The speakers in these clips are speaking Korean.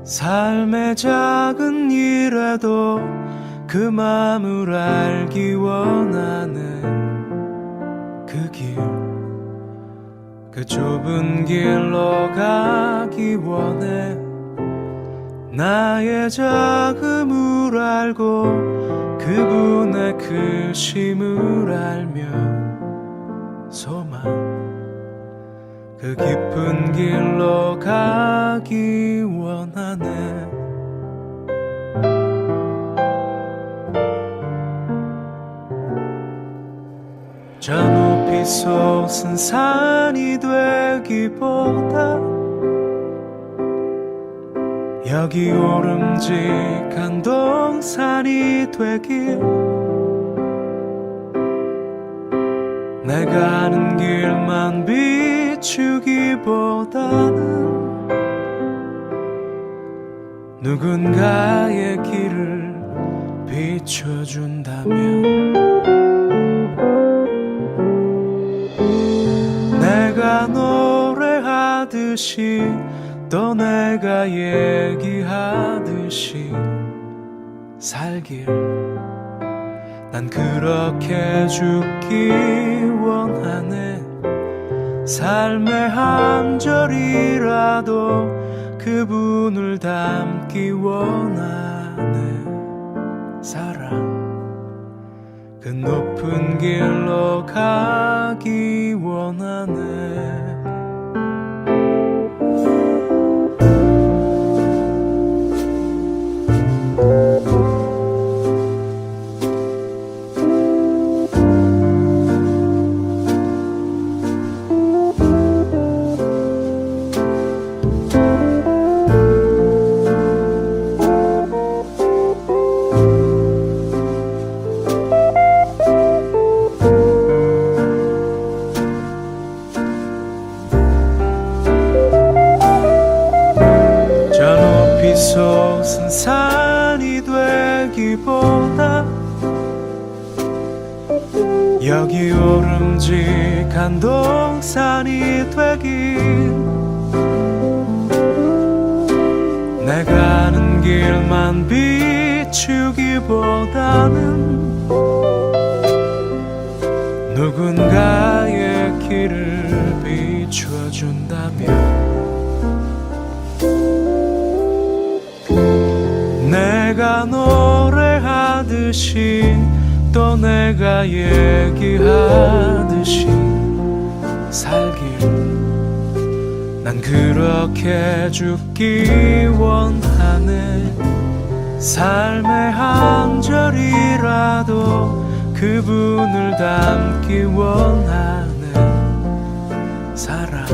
삶의 작은 일에도 그 맘을 알기 원하는 그 길, 그 좁은 길로 가기 원해. 나의 작음을 알고 그분의 크심을 알며 소망, 그 깊은 길로 가기 원하네. 저 높이 솟은 산이 되기보다 여기 오름직한 동산이 되길, 내가 아는 길만 비추기보다는 누군가의 길을 비춰준다면, 내가 노래하듯이 또 내가 얘기하듯이 살길, 난 그렇게 죽기 원하네. 삶의 한 절이라도 그분을 닮기 원하네. 사랑, 그 높은 길로 가기 원하네. 솟은 산이 되기보다 여기 오름직한 동산이 되길, 내가 아는 길만 비추기보다는 누군가의 길을 비춰준다면, 내가 노래하듯이 또 내가 얘기하듯이 살길, 난 그렇게 죽기 원하네. 삶의 한 절이라도 그분을 닮기 원하네. 사랑,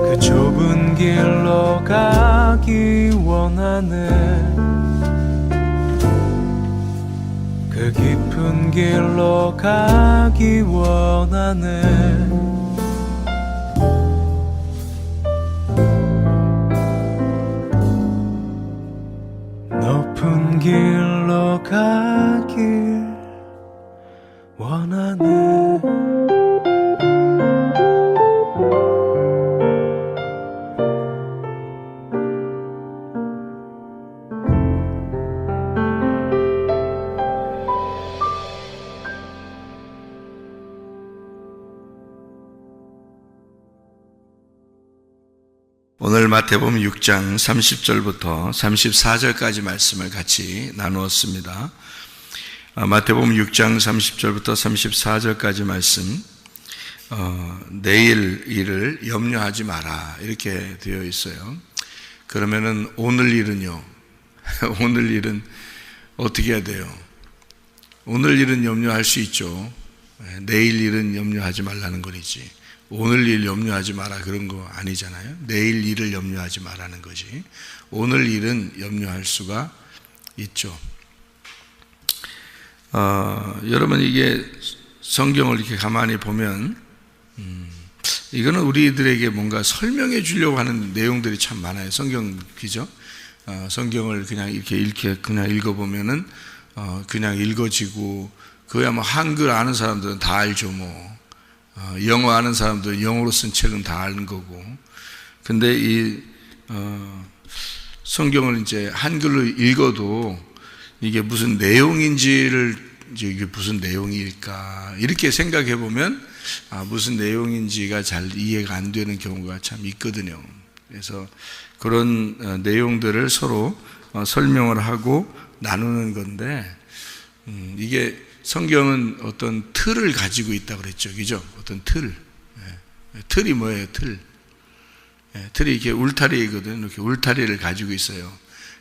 그 좁은 길로 가기 원하네. 그 깊은 길로 가기 원하네. 높은 길로 가길 원하네. 오늘 마태복음 6장 30절부터 34절까지 말씀을 같이 나누었습니다. 마태복음 6장 30절부터 34절까지 말씀, 내일 일을 염려하지 마라 이렇게 되어 있어요. 그러면은 오늘 일은요? 오늘 일은 어떻게 해야 돼요? 오늘 일은 염려할 수 있죠. 내일 일은 염려하지 말라는 거지. 오늘 일 염려하지 마라 그런 거 아니잖아요. 내일 일을 염려하지 말라는 것이. 오늘 일은 염려할 수가 있죠. 여러분 이게 성경을 이렇게 가만히 보면 이거는 우리들에게 뭔가 설명해 주려고 하는 내용들이 참 많아요. 성경 그죠? 성경을 그냥 이렇게 그냥 읽어보면은 그냥 읽어지고 그야 뭐 한글 아는 사람들은 다 알죠 뭐. 영어 아는 사람들은 영어로 쓴 책은 다 아는 거고. 근데 이 성경을 이제 한글로 읽어도 이게 무슨 내용인지를 이게 무슨 내용일까 이렇게 생각해 보면 무슨 내용인지가 잘 이해가 안 되는 경우가 참 있거든요. 그래서 그런 내용들을 서로 설명을 하고 나누는 건데 이게 성경은 어떤 틀을 가지고 있다고 그랬죠. 그죠? 어떤 틀. 틀이 뭐예요? 틀. 틀이 이렇게 울타리거든요. 이렇게 울타리를 가지고 있어요.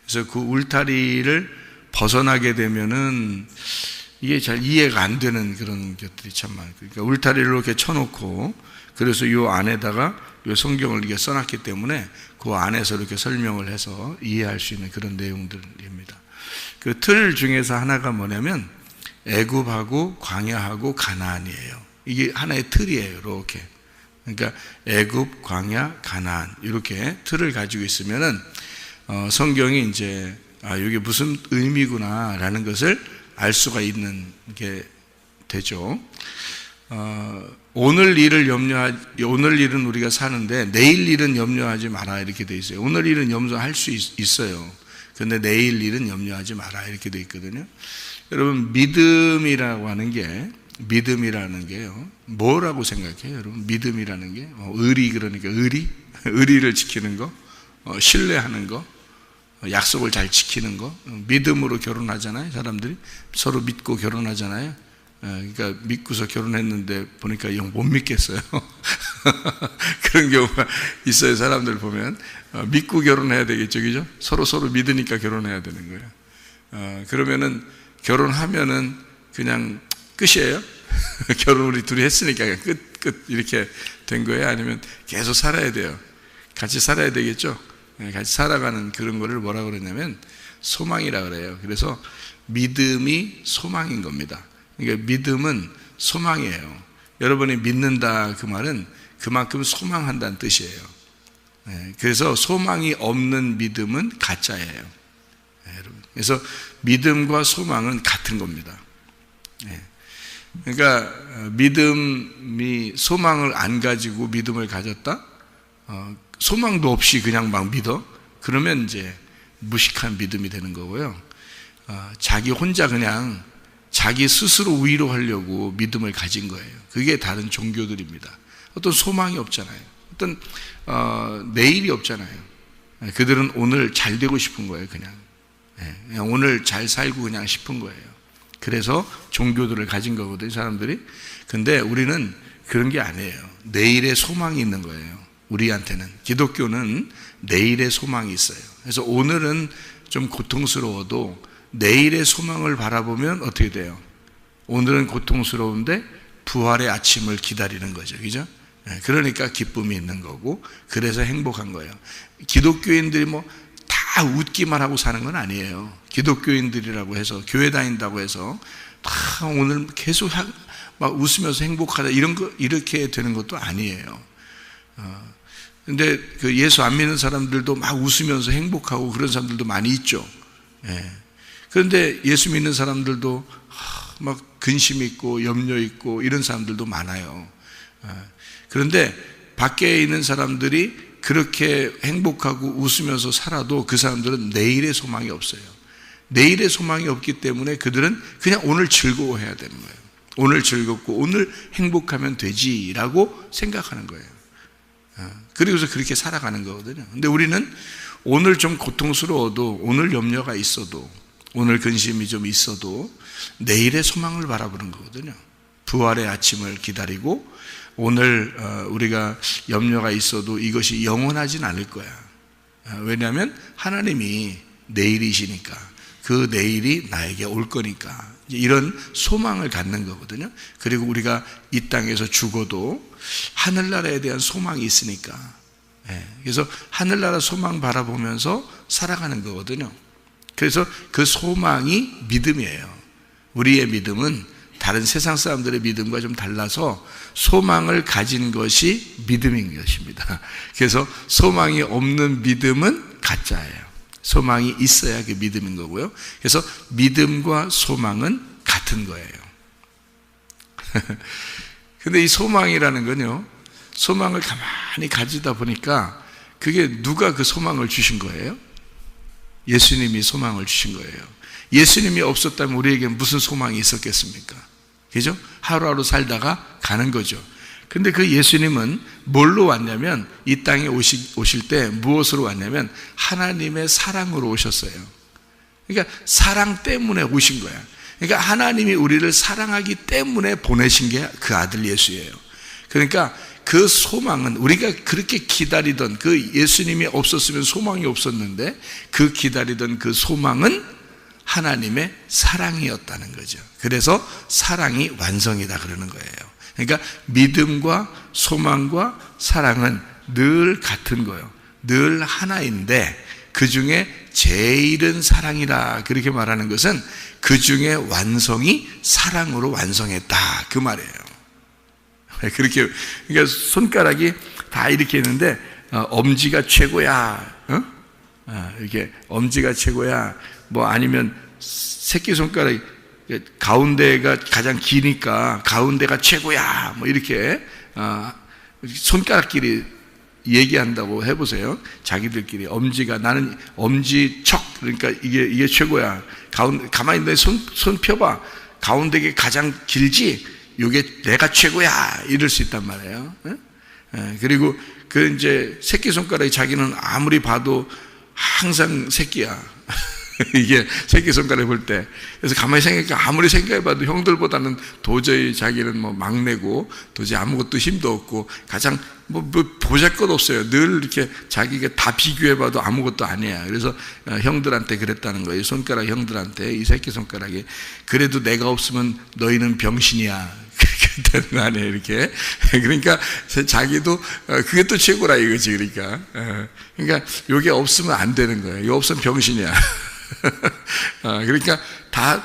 그래서 그 울타리를 벗어나게 되면은 이게 잘 이해가 안 되는 그런 것들이 참 많아요. 그러니까 울타리를 이렇게 쳐놓고 그래서 이 안에다가 이 성경을 이렇게 써놨기 때문에 그 안에서 이렇게 설명을 해서 이해할 수 있는 그런 내용들입니다. 그 틀 중에서 하나가 뭐냐면 애굽하고 광야하고 가나안이에요. 이게 하나의 틀이에요. 이렇게. 그러니까 애굽, 광야, 가나안 이렇게 틀을 가지고 있으면은 성경이 이제 이게 무슨 의미구나라는 것을 알 수가 있는 게 되죠. 오늘 일은 우리가 사는데 내일 일은 염려하지 마라 이렇게 돼 있어요. 오늘 일은 염려할 수 있어요. 근데 내일 일은 염려하지 마라 이렇게 돼 있거든요. 여러분 믿음이라고 하는 게 믿음이라는 게요. 뭐라고 생각해요, 여러분? 믿음이라는 게 의리 그러니까 의리를 지키는 거, 신뢰하는 거, 약속을 잘 지키는 거. 믿음으로 결혼하잖아요. 사람들이 서로 믿고 결혼하잖아요. 그러니까 믿고서 결혼했는데 보니까 영 못 믿겠어요. 그런 경우가 있어요. 사람들 보면 믿고 결혼해야 되겠죠, 그죠? 서로 믿으니까 결혼해야 되는 거예요. 그러면은 결혼하면은 그냥 끝이에요? 결혼 우리 둘이 했으니까 끝 이렇게 된 거예요? 아니면 계속 살아야 돼요? 같이 살아야 되겠죠? 같이 살아가는 그런 거를 뭐라고 그러냐면 소망이라 그래요. 그래서 믿음이 소망인 겁니다. 그러니까 믿음은 소망이에요. 여러분이 믿는다 그 말은 그만큼 소망한다는 뜻이에요. 그래서 소망이 없는 믿음은 가짜예요. 그래서 믿음과 소망은 같은 겁니다. 그러니까 믿음이 소망을 안 가지고 믿음을 가졌다? 소망도 없이 그냥 막 믿어? 그러면 이제 무식한 믿음이 되는 거고요. 자기 혼자 그냥 자기 스스로 위로하려고 믿음을 가진 거예요. 그게 다른 종교들입니다. 어떤 소망이 없잖아요. 어떤 내일이 없잖아요. 그들은 오늘 잘 되고 싶은 거예요. 그냥 오늘 잘 살고 그냥 싶은 거예요. 그래서 종교들을 가진 거거든요, 사람들이. 근데 우리는 그런 게 아니에요. 내일의 소망이 있는 거예요. 우리한테는. 기독교는 내일의 소망이 있어요. 그래서 오늘은 좀 고통스러워도 내일의 소망을 바라보면 어떻게 돼요? 오늘은 고통스러운데 부활의 아침을 기다리는 거죠. 그죠? 그러니까 기쁨이 있는 거고, 그래서 행복한 거예요. 기독교인들이 뭐 다 웃기만 하고 사는 건 아니에요. 기독교인들이라고 해서, 교회 다닌다고 해서 다 오늘 계속 막 웃으면서 행복하다 이렇게 되는 것도 아니에요. 근데 그 예수 안 믿는 사람들도 막 웃으면서 행복하고 그런 사람들도 많이 있죠. 그런데 예수 믿는 사람들도 막 근심 있고 염려 있고 이런 사람들도 많아요. 그런데 밖에 있는 사람들이 그렇게 행복하고 웃으면서 살아도 그 사람들은 내일의 소망이 없어요. 내일의 소망이 없기 때문에 그들은 그냥 오늘 즐거워해야 되는 거예요. 오늘 즐겁고 오늘 행복하면 되지라고 생각하는 거예요. 그리고서 그렇게 살아가는 거거든요. 근데 우리는 오늘 좀 고통스러워도, 오늘 염려가 있어도, 오늘 근심이 좀 있어도 내일의 소망을 바라보는 거거든요. 부활의 아침을 기다리고 오늘 우리가 염려가 있어도 이것이 영원하진 않을 거야. 왜냐하면 하나님이 내일이시니까. 그 내일이 나에게 올 거니까. 이런 소망을 갖는 거거든요. 그리고 우리가 이 땅에서 죽어도 하늘나라에 대한 소망이 있으니까. 그래서 하늘나라 소망 바라보면서 살아가는 거거든요. 그래서 그 소망이 믿음이에요. 우리의 믿음은 다른 세상 사람들의 믿음과 좀 달라서 소망을 가진 것이 믿음인 것입니다. 그래서 소망이 없는 믿음은 가짜예요. 소망이 있어야 그 믿음인 거고요. 그래서 믿음과 소망은 같은 거예요. 근데 이 소망이라는 건요, 소망을 가만히 가지다 보니까 그게 누가 그 소망을 주신 거예요? 예수님이 소망을 주신 거예요. 예수님이 없었다면 우리에게 무슨 소망이 있었겠습니까? 그죠? 하루하루 살다가 가는 거죠. 근데 그 예수님은 뭘로 왔냐면, 이 땅에 오실 때 무엇으로 왔냐면 하나님의 사랑으로 오셨어요. 그러니까 사랑 때문에 오신 거야. 그러니까 하나님이 우리를 사랑하기 때문에 보내신 게 그 아들 예수예요. 그러니까 그 소망은, 우리가 그렇게 기다리던 그 예수님이 없었으면 소망이 없었는데 그 기다리던 그 소망은 하나님의 사랑이었다는 거죠. 그래서 사랑이 완성이다 그러는 거예요. 그러니까 믿음과 소망과 사랑은 늘 같은 거예요. 늘 하나인데 그 중에 제일은 사랑이라 그렇게 말하는 것은 그 중에 완성이 사랑으로 완성했다 그 말이에요. 그렇게, 그러니까 손가락이 다 이렇게 있는데 엄지가 최고야, 이렇게 엄지가 최고야, 뭐 아니면 새끼손가락이 가운데가 가장 기니까 가운데가 최고야, 뭐 이렇게 손가락끼리 얘기한다고 해보세요. 자기들끼리 엄지가, 나는 엄지척, 그러니까 이게 최고야. 가만히 있는데 손 펴봐. 가운데가 가장 길지? 이게 내가 최고야. 이럴 수 있단 말이에요. 그리고 그 이제 새끼손가락이 자기는 아무리 봐도 항상 새끼야. 이게 새끼손가락 볼 때. 그래서 가만히 생각해보니까 아무리 생각해봐도 형들보다는 도저히 자기는 뭐 막내고 도저히 아무것도 힘도 없고 가장 뭐 보잘것 없어요. 늘 이렇게 자기가 다 비교해봐도 아무것도 아니야. 그래서 형들한테 그랬다는 거예요. 손가락 형들한테, 이 새끼손가락이. 그래도 내가 없으면 너희는 병신이야. 그랬다는 거 아니에요, 이렇게. 그러니까 자기도 그게 또 최고라 이거지. 그러니까 요게 없으면 안 되는 거예요. 이거 없으면 병신이야. 그러니까 다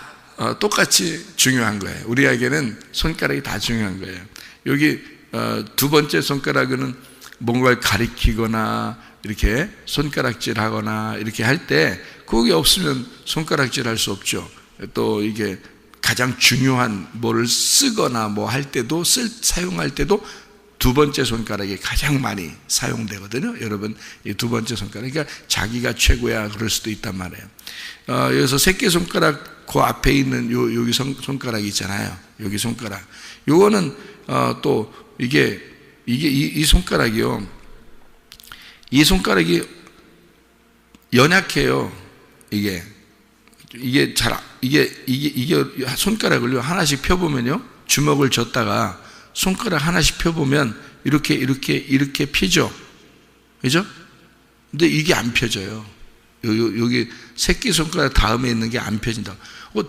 똑같이 중요한 거예요. 우리에게는 손가락이 다 중요한 거예요. 여기 두 번째 손가락은 뭔가를 가리키거나 이렇게 손가락질 하거나 이렇게 할 때 그게 없으면 손가락질 할 수 없죠. 또 이게 가장 중요한 뭐를 쓰거나 뭐 할 때도 사용할 때도 두 번째 손가락이 가장 많이 사용되거든요. 여러분, 이 두 번째 손가락. 그러니까 자기가 최고야 그럴 수도 있단 말이에요. 여기서 새끼손가락 그 앞에 있는 여기 손가락이 있잖아요. 여기 손가락. 요거는 또 이 손가락이요. 이 손가락이 연약해요. 이게 손가락을요 하나씩 펴보면요, 주먹을 쥐었다가 손가락 하나씩 펴보면 이렇게 펴죠, 그죠? 근데 이게 안 펴져요. 여기 새끼 손가락 다음에 있는 게 안 펴진다.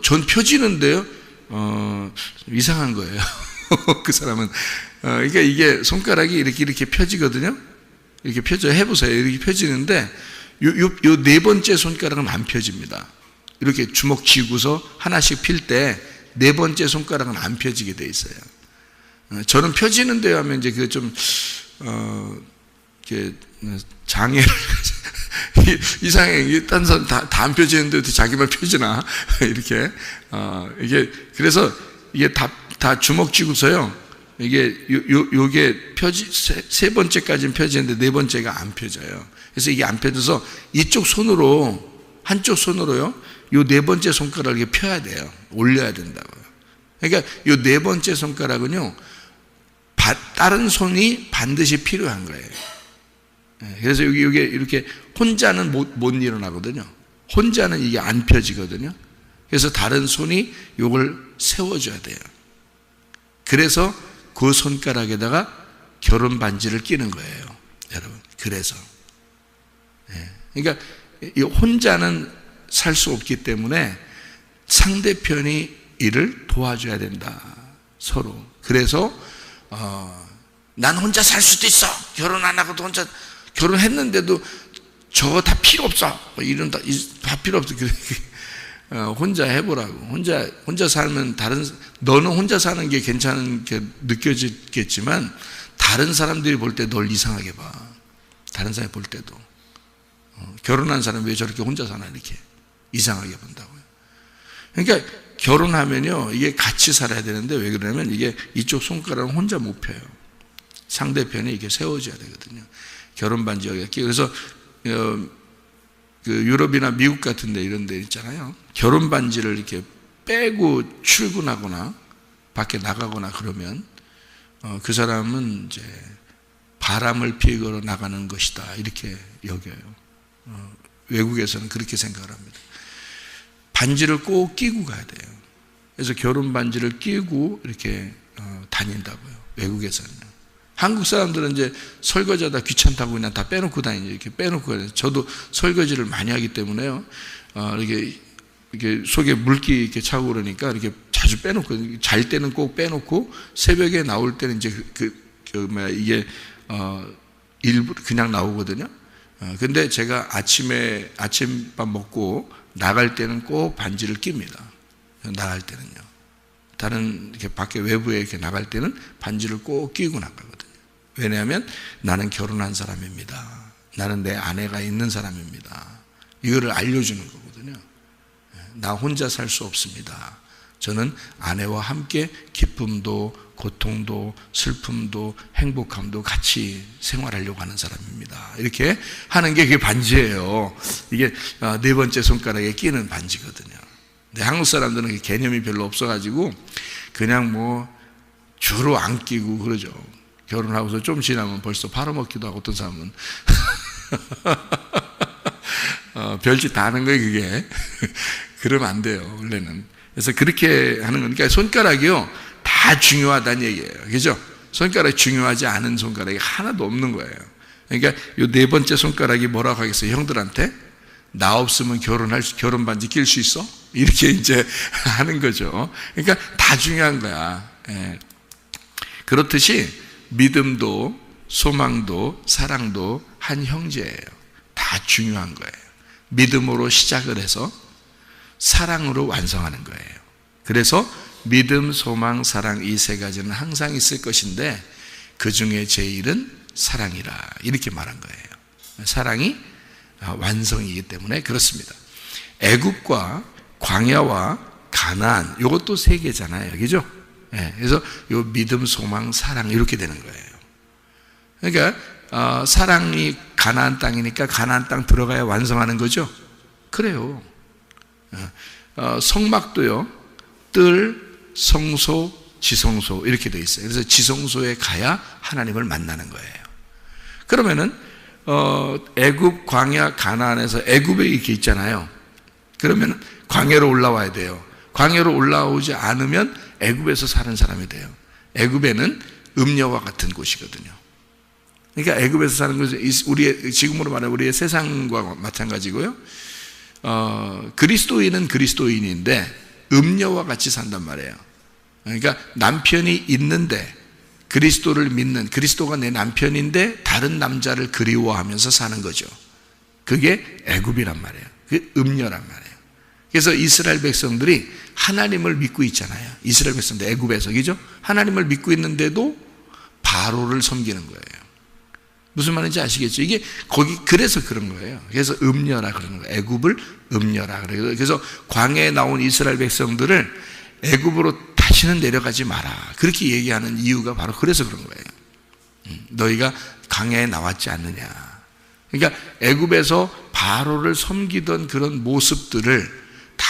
전 펴지는데요. 이상한 거예요. 그 사람은. 그러니까 이게 손가락이 이렇게 펴지거든요. 이렇게 펴져, 해보세요. 이렇게 펴지는데 요 네 번째 손가락은 안 펴집니다. 이렇게 주먹 쥐고서 하나씩 필 때 네 번째 손가락은 안 펴지게 돼 있어요. 저는 펴지는데요 하면 이제 그 좀 이렇게 장애를 이상해. 딴 사람 다 안 펴지는데 자기만 펴지나 이렇게 이게 그래서 이게 다 주먹 쥐고서요. 이게 요게 세 번째까지는 펴지는데 네 번째가 안 펴져요. 그래서 이게 안 펴져서 한쪽 손으로요. 요 네 번째 손가락을 펴야 돼요. 올려야 된다고요. 그러니까 요 네 번째 손가락은요, 다른 손이 반드시 필요한 거예요. 그래서 이게 이렇게 혼자는 못 일어나거든요. 혼자는 이게 안 펴지거든요. 그래서 다른 손이 요걸 세워줘야 돼요. 그래서 그 손가락에다가 결혼 반지를 끼는 거예요, 여러분. 그래서. 그러니까 이 혼자는 살 수 없기 때문에 상대편이 이를 도와줘야 된다. 서로. 그래서 난 혼자 살 수도 있어. 결혼 안 하고도 혼자, 결혼했는데도 저거 다 필요 없어. 이런 다 필요 없어. 혼자 해보라고. 혼자 살면 너는 혼자 사는 게 괜찮은 게 느껴지겠지만 다른 사람들이 볼 때 널 이상하게 봐. 다른 사람이 볼 때도. 결혼한 사람이 왜 저렇게 혼자 사나 이렇게 이상하게 본다고요. 그러니까 결혼하면요, 이게 같이 살아야 되는데 왜 그러냐면 이게 이쪽 손가락은 혼자 못 펴요. 상대편이 이게 세워져야 되거든요. 결혼 반지가 끼고. 그래서 그 유럽이나 미국 같은 데 이런 데 있잖아요. 결혼 반지를 이렇게 빼고 출근하거나 밖에 나가거나 그러면 그 사람은 이제 바람을 피우러 나가는 것이다 이렇게 여겨요. 외국에서는 그렇게 생각을 합니다. 반지를 꼭 끼고 가야 돼요. 그래서 결혼 반지를 끼고 이렇게 다닌다고요. 외국에서는요. 한국 사람들은 이제 설거지하다 귀찮다고 그냥 다 빼놓고 다니죠. 이렇게 빼놓고 다니죠. 저도 설거지를 많이 하기 때문에요. 이렇게 속에 물기 이렇게 차고 그러니까 이렇게 자주 빼놓고, 잘 때는 꼭 빼놓고, 새벽에 나올 때는 이제 이게 일부러 그냥 나오거든요. 근데 제가 아침밥 먹고 나갈 때는 꼭 반지를 낍니다. 나갈 때는요. 다른 이렇게 밖에 외부에 이렇게 나갈 때는 반지를 꼭 끼고 나가거든요. 왜냐하면 나는 결혼한 사람입니다. 나는 내 아내가 있는 사람입니다. 이거를 알려주는 거거든요. 나 혼자 살 수 없습니다. 저는 아내와 함께 기쁨도 고통도 슬픔도 행복함도 같이 생활하려고 하는 사람입니다. 이렇게 하는 게 그게 반지예요. 이게 네 번째 손가락에 끼는 반지거든요. 근데 한국 사람들은 개념이 별로 없어가지고 그냥 뭐 주로 안 끼고 그러죠. 결혼하고서 좀 지나면 벌써 팔아먹기도 하고 어떤 사람은 별짓 다 하는 거예요 그게. 그러면 안 돼요 원래는. 그래서 그렇게 하는 거니까 손가락이요 다 중요하다는 얘기예요. 그죠? 손가락이 중요하지 않은 손가락이 하나도 없는 거예요. 그러니까 이 네 번째 손가락이 뭐라고 하겠어요? 형들한테 나 없으면 결혼 반지 낄 수 있어? 이렇게 이제 하는 거죠. 그러니까 다 중요한 거야. 예. 그렇듯이 믿음도 소망도 사랑도 한 형제예요. 다 중요한 거예요. 믿음으로 시작을 해서 사랑으로 완성하는 거예요. 그래서 믿음, 소망, 사랑 이 세 가지는 항상 있을 것인데 그 중에 제일은 사랑이라 이렇게 말한 거예요. 사랑이 완성이기 때문에 그렇습니다. 애굽과 광야와 가나안 이것도 세 개잖아요. 그죠? 네, 그래서 요 믿음, 소망, 사랑 이렇게 되는 거예요. 그러니까 사랑이 가나안 땅이니까 가나안 땅 들어가야 완성하는 거죠. 그래요. 성막도요 뜰, 성소, 지성소 이렇게 되어 있어요. 그래서 지성소에 가야 하나님을 만나는 거예요. 그러면은 애굽, 광야, 가나안에서 애굽에 이렇게 있잖아요. 그러면 광야로 올라와야 돼요. 광야로 올라오지 않으면 애굽에서 사는 사람이 돼요. 애굽에는 음녀와 같은 곳이거든요. 그러니까 애굽에서 사는 것은 우리의 지금으로 말하면 우리의 세상과 마찬가지고요. 그리스도인은 그리스도인인데 음녀와 같이 산단 말이에요. 그러니까 남편이 있는데 그리스도를 믿는, 그리스도가 내 남편인데 다른 남자를 그리워하면서 사는 거죠. 그게 애굽이란 말이에요. 그게 음녀란 말이에요. 그래서 이스라엘 백성들이 하나님을 믿고 있잖아요. 이스라엘 백성들 애굽에서, 그죠? 하나님을 믿고 있는데도 바로를 섬기는 거예요. 무슨 말인지 아시겠죠? 이게 그래서 그런 거예요. 그래서 음녀라 그러는 거예요. 애굽을 음녀라 그래요. 그래서 광야에 나온 이스라엘 백성들을 애굽으로 다시는 내려가지 마라. 그렇게 얘기하는 이유가 바로 그래서 그런 거예요. 너희가 광야에 나왔지 않느냐. 그러니까 애굽에서 바로를 섬기던 그런 모습들을 다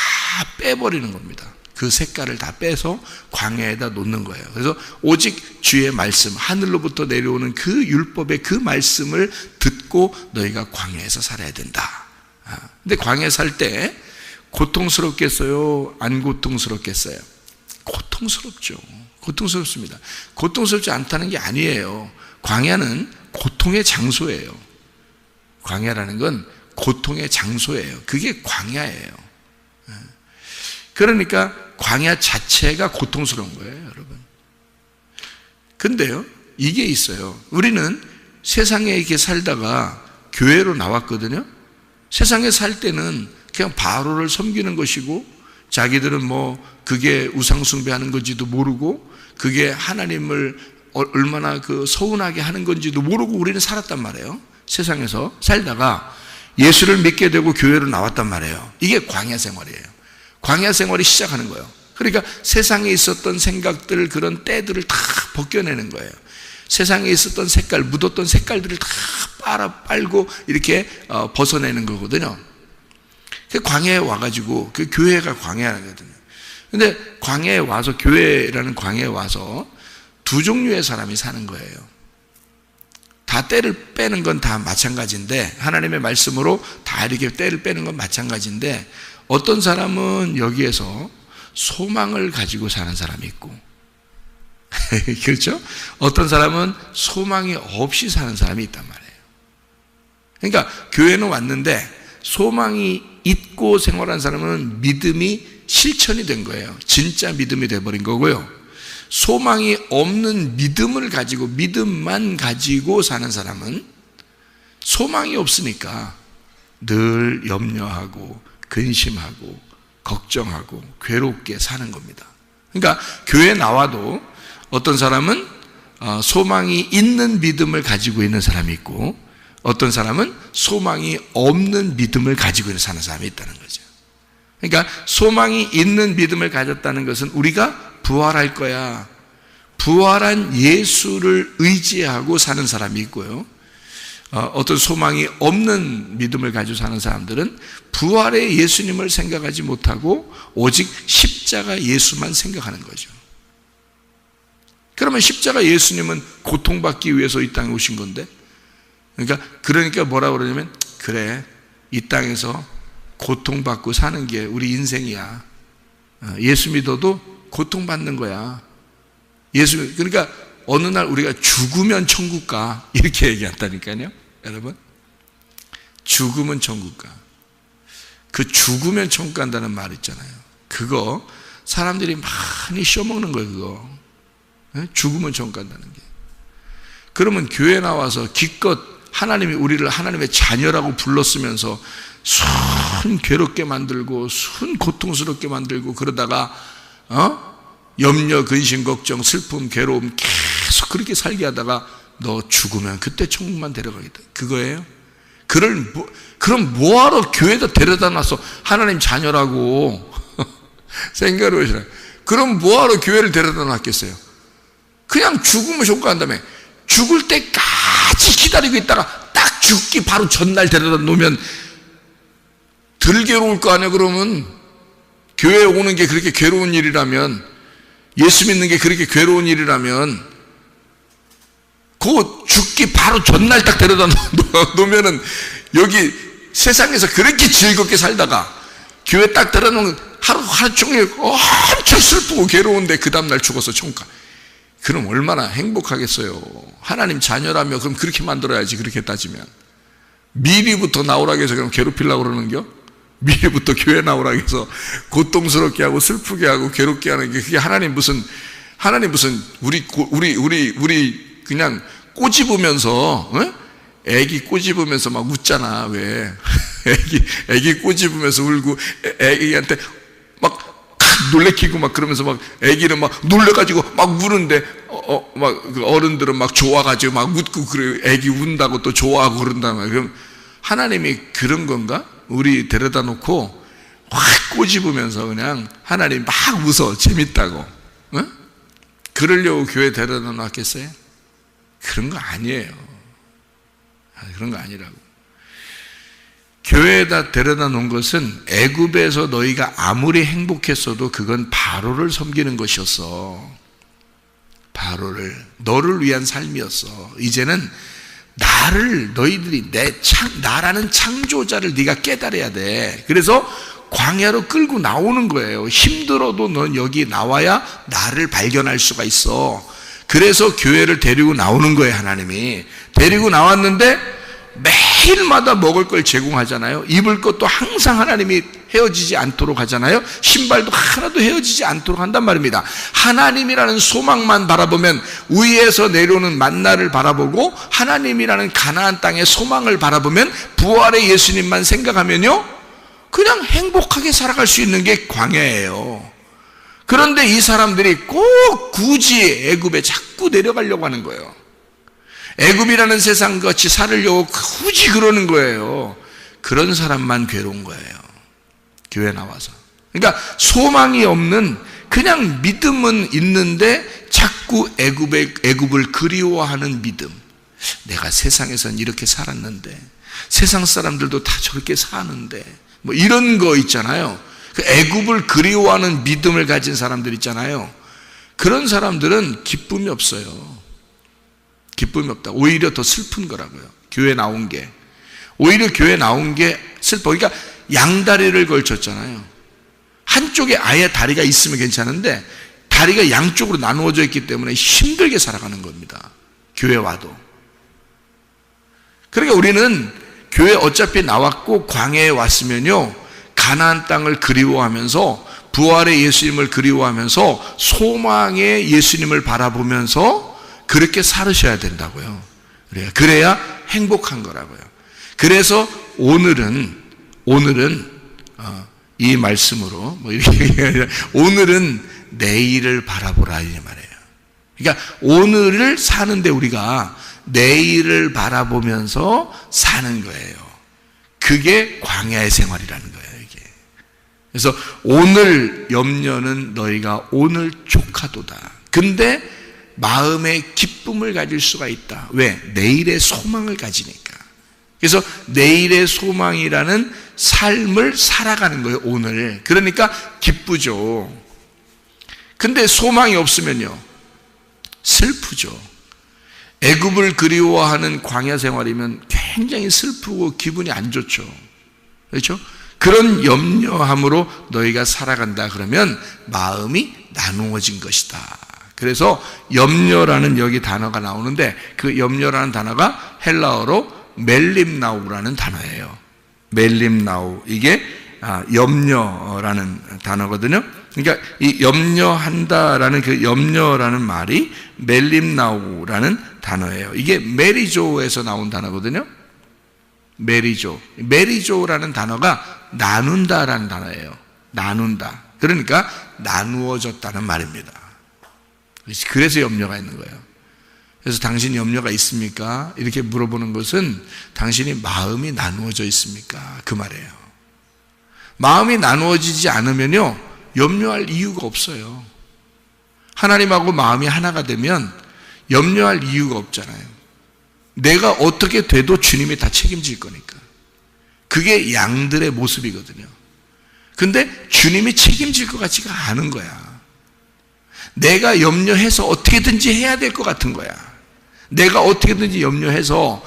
빼버리는 겁니다. 그 색깔을 다 빼서 광야에다 놓는 거예요. 그래서 오직 주의 말씀, 하늘로부터 내려오는 그 율법의 그 말씀을 듣고 너희가 광야에서 살아야 된다. 근데 광야에 살 때 고통스럽겠어요? 안 고통스럽겠어요? 고통스럽죠. 고통스럽습니다. 고통스럽지 않다는 게 아니에요. 광야는 고통의 장소예요. 광야라는 건 고통의 장소예요. 그게 광야예요. 그러니까 광야 자체가 고통스러운 거예요, 여러분. 근데요, 이게 있어요. 우리는 세상에 이렇게 살다가 교회로 나왔거든요. 세상에 살 때는 그냥 바로를 섬기는 것이고, 자기들은 뭐 그게 우상숭배하는 건지도 모르고, 그게 하나님을 얼마나 그 서운하게 하는 건지도 모르고 우리는 살았단 말이에요. 세상에서 살다가 예수를 믿게 되고 교회로 나왔단 말이에요. 이게 광야 생활이에요. 광야 생활이 시작하는 거예요. 그러니까 세상에 있었던 생각들, 그런 때들을 다 벗겨내는 거예요. 세상에 있었던 색깔, 묻었던 색깔들을 다 빨고 이렇게 벗어내는 거거든요. 그 광야에 와가지고, 그 교회가 광야거든요. 근데 광야에 와서, 교회라는 광야에 와서 두 종류의 사람이 사는 거예요. 다 때를 빼는 건 다 마찬가지인데, 하나님의 말씀으로 다 이렇게 때를 빼는 건 마찬가지인데, 어떤 사람은 여기에서 소망을 가지고 사는 사람이 있고, 그렇죠? 어떤 사람은 소망이 없이 사는 사람이 있단 말이에요. 그러니까 교회는 왔는데 소망이 있고 생활한 사람은 믿음이 실천이 된 거예요. 진짜 믿음이 돼버린 거고요. 소망이 없는 믿음을 가지고, 믿음만 가지고 사는 사람은 소망이 없으니까 늘 염려하고 근심하고 걱정하고 괴롭게 사는 겁니다. 그러니까 교회에 나와도 어떤 사람은 소망이 있는 믿음을 가지고 있는 사람이 있고, 어떤 사람은 소망이 없는 믿음을 가지고 사는 사람이 있다는 거죠. 그러니까 소망이 있는 믿음을 가졌다는 것은 우리가 부활할 거야, 부활한 예수를 의지하고 사는 사람이 있고요. 어떤 소망이 없는 믿음을 가지고 사는 사람들은 부활의 예수님을 생각하지 못하고 오직 십자가 예수만 생각하는 거죠. 그러면 십자가 예수님은 고통받기 위해서 이 땅에 오신 건데, 그러니까 뭐라고 그러냐면, 그래, 이 땅에서 고통받고 사는 게 우리 인생이야. 예수 믿어도 고통받는 거야. 그러니까 어느 날 우리가 죽으면 천국 가, 이렇게 얘기한다니까요. 여러분, 죽으면 천국 가. 그 죽으면 천국 간다는 말 있잖아요. 그거 사람들이 많이 씌워먹는 거예요. 그거 죽으면 천국 간다는 게. 그러면 교회 나와서 기껏 하나님이 우리를 하나님의 자녀라고 불렀으면서 순 괴롭게 만들고 순 고통스럽게 만들고, 그러다가 염려, 근심, 걱정, 슬픔, 괴로움 계속 그렇게 살게 하다가 너 죽으면 그때 천국만 데려가겠다, 그거예요? 그럼 뭐하러 교회에다 데려다 놨어? 하나님 자녀라고 생각을 하시라. 그럼 뭐하러 교회를 데려다 놨겠어요? 그냥 죽으면 천국 간다며. 죽을 때까지 기다리고 있다가 딱 죽기 바로 전날 데려다 놓으면 덜 괴로울 거 아니야. 그러면 교회에 오는 게 그렇게 괴로운 일이라면, 예수 믿는 게 그렇게 괴로운 일이라면, 그 죽기 바로 전날 딱 데려다 놓으면은, 여기 세상에서 그렇게 즐겁게 살다가 교회 딱 데려다 놓으면 하루 종일 엄청 슬프고 괴로운데 그 다음날 죽어서 천국 가. 그럼 얼마나 행복하겠어요. 하나님 자녀라며 그럼 그렇게 만들어야지. 그렇게 따지면 미리부터 나오라고 해서 그럼 괴롭히려고 그러는겨? 미리부터 교회 나오라고 해서 고통스럽게 하고 슬프게 하고 괴롭게 하는 게, 그게 하나님 무슨 우리 그냥 꼬집으면서, 애기 꼬집으면서 막 웃잖아. 왜 애기 꼬집으면서 울고 애기한테 막 놀래키고 막 그러면서 막 애기는 막 놀래가지고 막 우는데 막 어른들은 막 좋아가지고 막 웃고, 그래 애기 운다고 또 좋아하고 그런단 말이야. 그럼 하나님이 그런 건가? 우리 데려다 놓고 확 꼬집으면서 그냥 하나님 막 웃어, 재밌다고. 그러려고 교회 데려다 놨겠어요? 그런 거 아니에요. 그런 거 아니라고. 교회에다 데려다 놓은 것은 애굽에서 너희가 아무리 행복했어도 그건 바로를 섬기는 것이었어. 바로를, 너를 위한 삶이었어. 이제는 너희들이 나라는 창조자를 네가 깨달아야 돼. 그래서 광야로 끌고 나오는 거예요. 힘들어도 넌 여기 나와야 나를 발견할 수가 있어. 그래서 교회를 데리고 나오는 거예요. 하나님이 데리고 나왔는데 매일마다 먹을 걸 제공하잖아요. 입을 것도 항상 하나님이 헤어지지 않도록 하잖아요. 신발도 하나도 헤어지지 않도록 한단 말입니다. 하나님이라는 소망만 바라보면, 위에서 내려오는 만나를 바라보고 하나님이라는 가나안 땅의 소망을 바라보면, 부활의 예수님만 생각하면요, 그냥 행복하게 살아갈 수 있는 게 광야예요. 그런데 이 사람들이 꼭 굳이 애굽에 자꾸 내려가려고 하는 거예요. 애굽이라는 세상 같이 살으려고 굳이 그러는 거예요. 그런 사람만 괴로운 거예요. 교회 나와서. 그러니까 소망이 없는, 그냥 믿음은 있는데 자꾸 애굽을 그리워하는 믿음. 내가 세상에선 이렇게 살았는데, 세상 사람들도 다 저렇게 사는데, 뭐 이런 거 있잖아요. 그 애굽을 그리워하는 믿음을 가진 사람들 있잖아요. 그런 사람들은 기쁨이 없어요. 기쁨이 없다. 오히려 더 슬픈 거라고요. 교회 나온 게. 오히려 교회 나온 게 슬퍼. 그러니까 양다리를 걸쳤잖아요. 한쪽에 아예 다리가 있으면 괜찮은데 다리가 양쪽으로 나누어져 있기 때문에 힘들게 살아가는 겁니다. 교회 와도. 그러니까 우리는 교회 어차피 나왔고 광야에 왔으면요, 가나안 땅을 그리워하면서, 부활의 예수님을 그리워하면서, 소망의 예수님을 바라보면서 그렇게 살으셔야 된다고요. 그래야 행복한 거라고요. 그래서 오늘은 이 말씀으로 뭐 이렇게 오늘은 내일을 바라보라 이 말이에요. 그러니까 오늘을 사는데 우리가 내일을 바라보면서 사는 거예요. 그게 광야의 생활이라는 거예요, 이게. 그래서 오늘 염려는 너희가 오늘 족하도다. 근데 마음의 기쁨을 가질 수가 있다. 왜? 내일의 소망을 가지니까. 그래서 내일의 소망이라는 삶을 살아가는 거예요, 오늘. 그러니까 기쁘죠. 근데 소망이 없으면요, 슬프죠. 애굽을 그리워하는 광야 생활이면 굉장히 슬프고 기분이 안 좋죠. 그렇죠? 그런 염려함으로 너희가 살아간다 그러면 마음이 나누어진 것이다. 그래서 염려라는 여기 단어가 나오는데, 그 염려라는 단어가 헬라어로 멜림나우라는 단어예요. 멜림나우. 이게 염려라는 단어거든요. 그러니까 이 염려한다라는 그 염려라는 말이 멜림나우라는 단어예요. 이게 메리조에서 나온 단어거든요. 메리조라는 단어가 나눈다라는 단어예요. 나눈다. 그러니까 나누어졌다는 말입니다. 그래서 염려가 있는 거예요. 그래서 당신 염려가 있습니까? 이렇게 물어보는 것은 당신이 마음이 나누어져 있습니까? 그 말이에요. 마음이 나누어지지 않으면요, 염려할 이유가 없어요. 하나님하고 마음이 하나가 되면 염려할 이유가 없잖아요. 내가 어떻게 돼도 주님이 다 책임질 거니까. 그게 양들의 모습이거든요. 근데 주님이 책임질 것 같지가 않은 거야. 내가 염려해서 어떻게든지 해야 될 것 같은 거야. 내가 어떻게든지 염려해서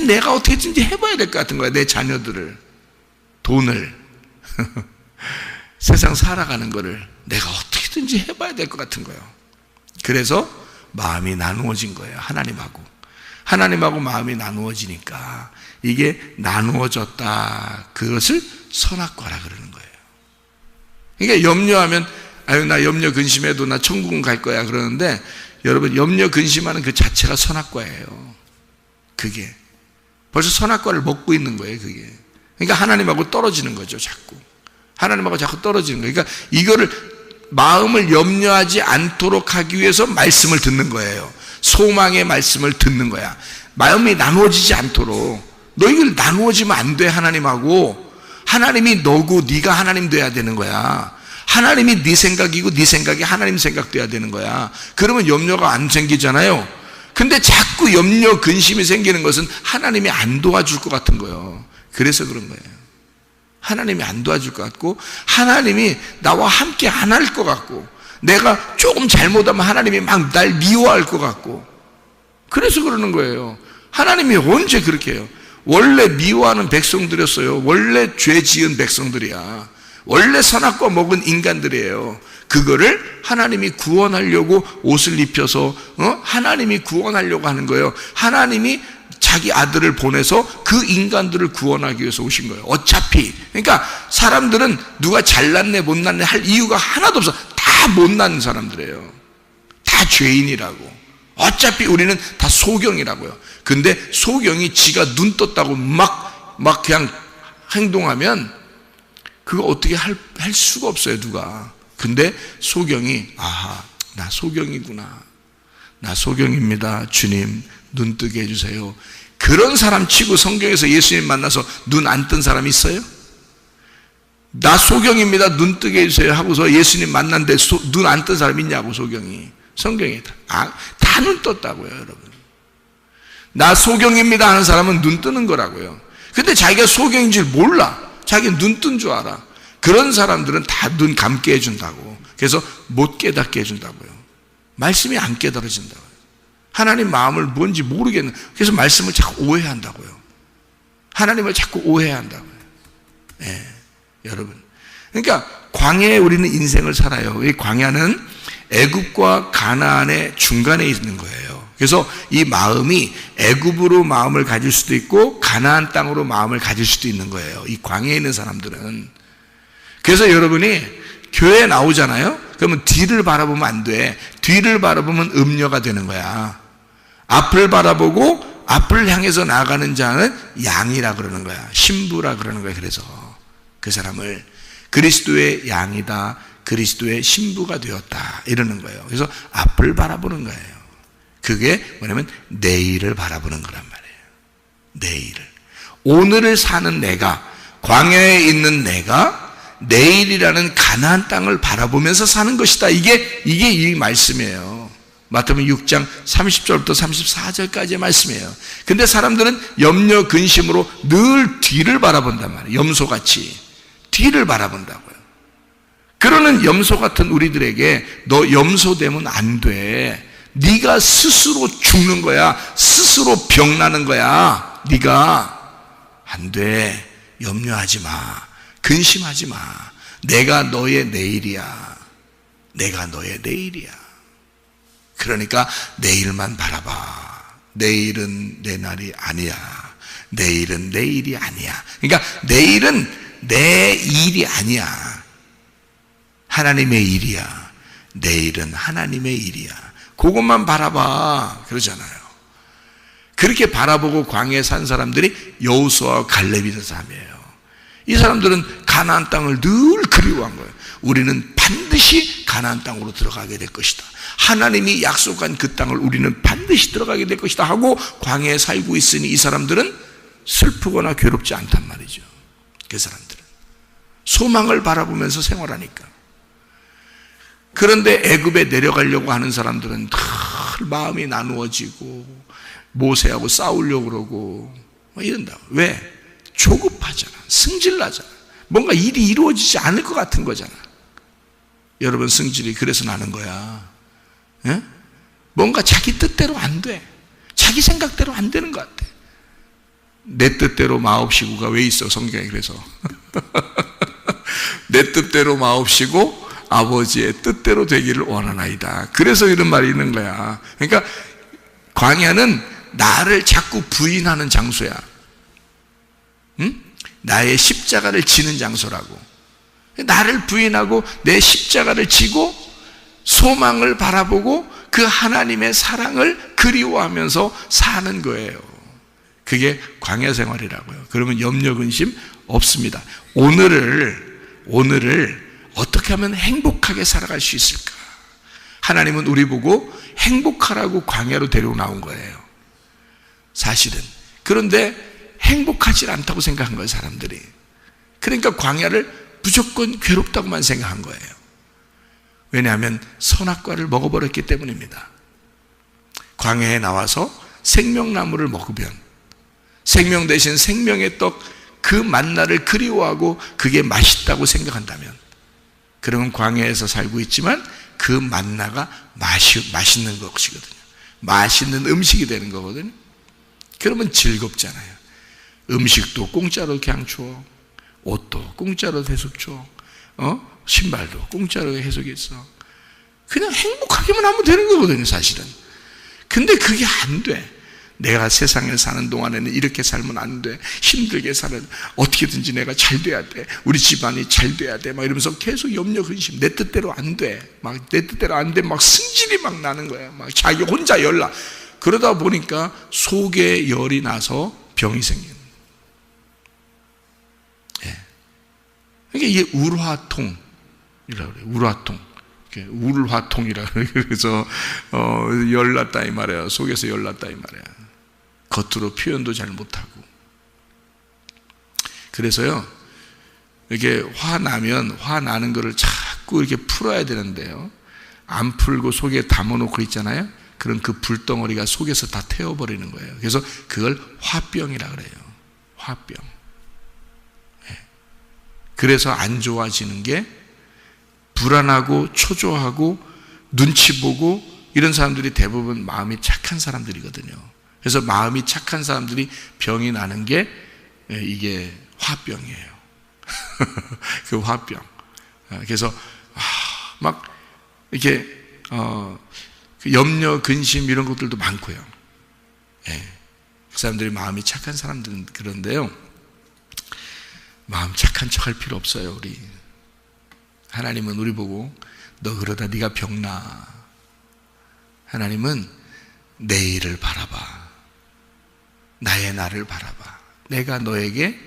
내가 어떻게든지 해봐야 될 것 같은 거야. 내 자녀들을, 돈을, 세상 살아가는 거를 내가 어떻게든지 해봐야 될 것 같은 거예요. 그래서 마음이 나누어진 거예요. 하나님하고 마음이 나누어지니까 이게 나누어졌다. 그것을 선악과라 그러는 거예요. 그러니까 염려하면, 아유, 나 염려 근심해도 나 천국은 갈 거야 그러는데, 여러분, 염려 근심하는 그 자체가 선악과예요. 그게 벌써 선악과를 먹고 있는 거예요. 그게. 그러니까 하나님하고 떨어지는 거죠. 하나님하고 자꾸 떨어지는 거예요. 그러니까 이거를, 마음을 염려하지 않도록 하기 위해서 말씀을 듣는 거예요. 소망의 말씀을 듣는 거야. 마음이 나누어지지 않도록. 너희들 나누어지면 안 돼. 하나님하고. 하나님이 너고 네가 하나님 돼야 되는 거야. 하나님이 네 생각이고 네 생각이 하나님 생각 돼야 되는 거야. 그러면 염려가 안 생기잖아요. 근데 자꾸 염려 근심이 생기는 것은 하나님이 안 도와줄 것 같은 거예요. 그래서 그런 거예요. 하나님이 안 도와줄 것 같고, 하나님이 나와 함께 안 할 것 같고, 내가 조금 잘못하면 하나님이 막 날 미워할 것 같고, 그래서 그러는 거예요. 하나님이 언제 그렇게 해요? 원래 미워하는 백성들이었어요. 원래 죄 지은 백성들이야. 원래 선악과 먹은 인간들이에요. 그거를 하나님이 구원하려고 옷을 입혀서 하나님이 구원하려고 하는 거예요. 하나님이 자기 아들을 보내서 그 인간들을 구원하기 위해서 오신 거예요. 어차피. 그러니까 사람들은 누가 잘났네 못났네 할 이유가 하나도 없어. 다 못난 사람들이에요. 다 죄인이라고. 어차피 우리는 다 소경이라고요. 근데 소경이 지가 눈 떴다고 막 그냥 행동하면 그거 어떻게 할 수가 없어요, 누가. 근데 소경이, 아하, 나 소경이구나. 나 소경입니다. 주님, 눈 뜨게 해주세요. 그런 사람 치고 성경에서 예수님 만나서 눈 안 뜬 사람 있어요? 나 소경입니다. 눈 뜨게 해주세요. 하고서 예수님 만났는데 눈 안 뜬 사람 있냐고, 소경이. 성경에 다 눈 떴다고요, 여러분. 나 소경입니다 하는 사람은 눈 뜨는 거라고요. 근데 자기가 소경인 줄 몰라. 자기는 눈 뜬 줄 알아. 그런 사람들은 다 눈 감게 해준다고. 그래서 못 깨닫게 해준다고요. 말씀이 안 깨달아진다고요. 하나님 마음을 뭔지 모르겠는. 그래서 말씀을 자꾸 오해한다고요. 하나님을 자꾸 오해한다고요. 예, 여러분. 그러니까 광야에 우리는 인생을 살아요. 이 광야는 애굽과 가나안의 중간에 있는 거예요. 그래서 이 마음이 애굽으로 마음을 가질 수도 있고 가나안 땅으로 마음을 가질 수도 있는 거예요. 이 광야에 있는 사람들은. 그래서 여러분이 교회에 나오잖아요. 그러면 뒤를 바라보면 안 돼. 뒤를 바라보면 음녀가 되는 거야. 앞을 바라보고 앞을 향해서 나아가는 자는 양이라 그러는 거야. 신부라 그러는 거야. 그래서 그 사람을 그리스도의 양이다, 그리스도의 신부가 되었다 이러는 거예요. 그래서 앞을 바라보는 거예요. 그게 뭐냐면 내일을 바라보는 거란 말이에요. 내일을. 오늘을 사는 내가, 광야에 있는 내가 내일이라는 가나안 땅을 바라보면서 사는 것이다. 이게 이 말씀이에요. 마태복음 6장 30절부터 34절까지의 말씀이에요. 근데 사람들은 염려 근심으로 늘 뒤를 바라본단 말이에요. 염소같이 뒤를 바라본다고요. 그러는 염소 같은 우리들에게 너 염소 되면 안 돼. 네가 스스로 죽는 거야. 스스로 병나는 거야. 네가 안 돼. 염려하지 마. 근심하지 마. 내가 너의 내일이야. 내가 너의 내일이야. 그러니까 내일만 바라봐. 내일은 내 날이 아니야. 내일은 내 일이 아니야. 그러니까 내일은 내 일이 아니야. 하나님의 일이야. 내일은 하나님의 일이야. 그것만 바라봐. 그러잖아요. 그렇게 바라보고 광야에 산 사람들이 여호수아와 갈렙이라는 사람이에요. 이 사람들은 가나안 땅을 늘 그리워한 거예요. 우리는 반드시 가나안 땅으로 들어가게 될 것이다. 하나님이 약속한 그 땅을 우리는 반드시 들어가게 될 것이다 하고 광야에 살고 있으니 이 사람들은 슬프거나 괴롭지 않단 말이죠. 그 사람들은 소망을 바라보면서 생활하니까. 그런데 애굽에 내려가려고 하는 사람들은 늘 마음이 나누어지고 모세하고 싸우려고 그러고 이런다. 왜? 조급하잖아. 승질나잖아. 뭔가 일이 이루어지지 않을 것 같은 거잖아. 여러분, 승질이 그래서 나는 거야. 예? 뭔가 자기 뜻대로 안 돼. 자기 생각대로 안 되는 것 같아. 내 뜻대로 마옵시고가 왜 있어, 성경에. 그래서 내 뜻대로 마옵시고 아버지의 뜻대로 되기를 원하나이다. 그래서 이런 말이 있는 거야. 그러니까 광야는 나를 자꾸 부인하는 장소야. 응? 나의 십자가를 지는 장소라고. 나를 부인하고 내 십자가를 지고 소망을 바라보고 그 하나님의 사랑을 그리워하면서 사는 거예요. 그게 광야 생활이라고요. 그러면 염려 근심 없습니다. 오늘을 어떻게 하면 행복하게 살아갈 수 있을까? 하나님은 우리 보고 행복하라고 광야로 데리고 나온 거예요. 사실은. 그런데 행복하지 않다고 생각한 거예요, 사람들이. 그러니까 광야를 무조건 괴롭다고만 생각한 거예요. 왜냐하면 선악과를 먹어버렸기 때문입니다. 광야에 나와서 생명나무를 먹으면 생명 대신 생명의 떡 그 만나를 그리워하고 그게 맛있다고 생각한다면, 그러면 광야에서 살고 있지만 그 만나가 맛있는 것이거든요. 맛있는 음식이 되는 거거든요. 그러면 즐겁잖아요. 음식도 공짜로 그냥 줘. 옷도 공짜로 계속 줘. 신발도 공짜로 계속 있어. 그냥 행복하게만 하면 되는 거거든요, 사실은. 근데 그게 안 돼. 내가 세상에 사는 동안에는 이렇게 살면 안 돼. 힘들게 살아야 돼. 어떻게든지 내가 잘 돼야 돼. 우리 집안이 잘 돼야 돼. 막 이러면서 계속 염려, 근심. 내 뜻대로 안 돼. 막 내 뜻대로 안 돼. 막 승질이 막 나는 거야. 막 자기 혼자 열나. 그러다 보니까 속에 열이 나서 병이 생기는. 예. 이게 우울화통이라고 그래요. 우울화통. 우울화통이라 그래서 열났다 이 말이에요. 속에서 열났다 이 말이에요. 겉으로 표현도 잘 못하고. 그래서요, 이렇게 화나면 화나는 거를 자꾸 이렇게 풀어야 되는데요, 안 풀고 속에 담아놓고 있잖아요. 그럼 그 불덩어리가 속에서 다 태워버리는 거예요. 그래서 그걸 화병이라 그래요. 화병. 그래서 안 좋아지는 게 불안하고 초조하고 눈치 보고 이런 사람들이 대부분 마음이 착한 사람들이거든요. 그래서 마음이 착한 사람들이 병이 나는 게 이게 화병이에요. 그 화병. 그래서 막 이렇게 염려, 근심 이런 것들도 많고요. 그 사람들이 마음이 착한 사람들은 그런데요, 마음 착한 척할 필요 없어요. 우리 하나님은 우리 보고 너 그러다 네가 병나. 하나님은 내일을 바라봐. 나의 날을 바라봐. 내가 너에게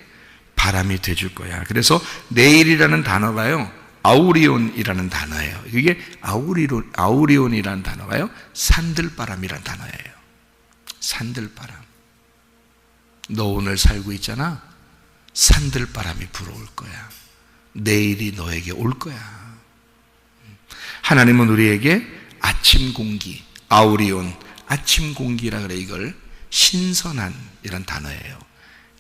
바람이 돼줄 거야. 그래서 내일이라는 단어가요, 아우리온이라는 단어예요. 이게 아우리온이라는 단어가요, 산들바람이라는 단어예요. 산들바람. 너 오늘 살고 있잖아. 산들바람이 불어올 거야. 내일이 너에게 올 거야. 하나님은 우리에게 아침 공기, 아우리온, 아침 공기라 그래. 이걸 신선한 이런 단어예요.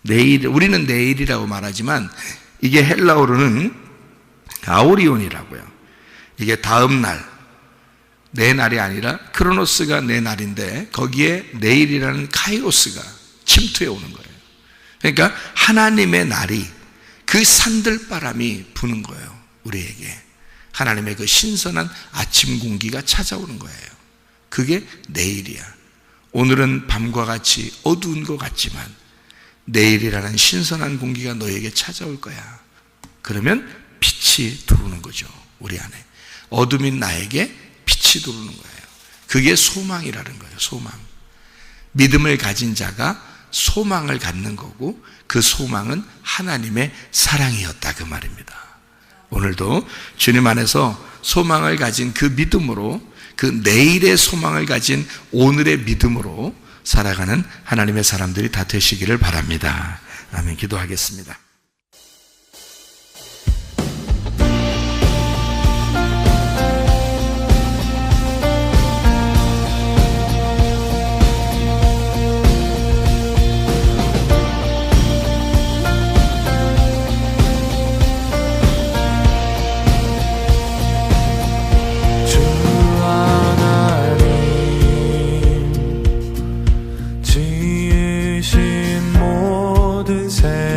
내일, 우리는 내일이라고 말하지만 이게 헬라어로는 아우리온이라고요. 이게 다음 날, 내 날이 아니라 크로노스가 내 날인데 거기에 내일이라는 카이로스가 침투해 오는 거예요. 그러니까 하나님의 날이, 그 산들바람이 부는 거예요. 우리에게 하나님의 그 신선한 아침 공기가 찾아오는 거예요. 그게 내일이야. 오늘은 밤과 같이 어두운 것 같지만 내일이라는 신선한 공기가 너에게 찾아올 거야. 그러면 빛이 들어오는 거죠. 우리 안에 어둠인 나에게 빛이 들어오는 거예요. 그게 소망이라는 거예요. 소망. 믿음을 가진 자가 소망을 갖는 거고, 그 소망은 하나님의 사랑이었다, 그 말입니다. 오늘도 주님 안에서 소망을 가진 그 믿음으로, 그 내일의 소망을 가진 오늘의 믿음으로 살아가는 하나님의 사람들이 다 되시기를 바랍니다. 아멘. 기도하겠습니다. 지으신 모든 새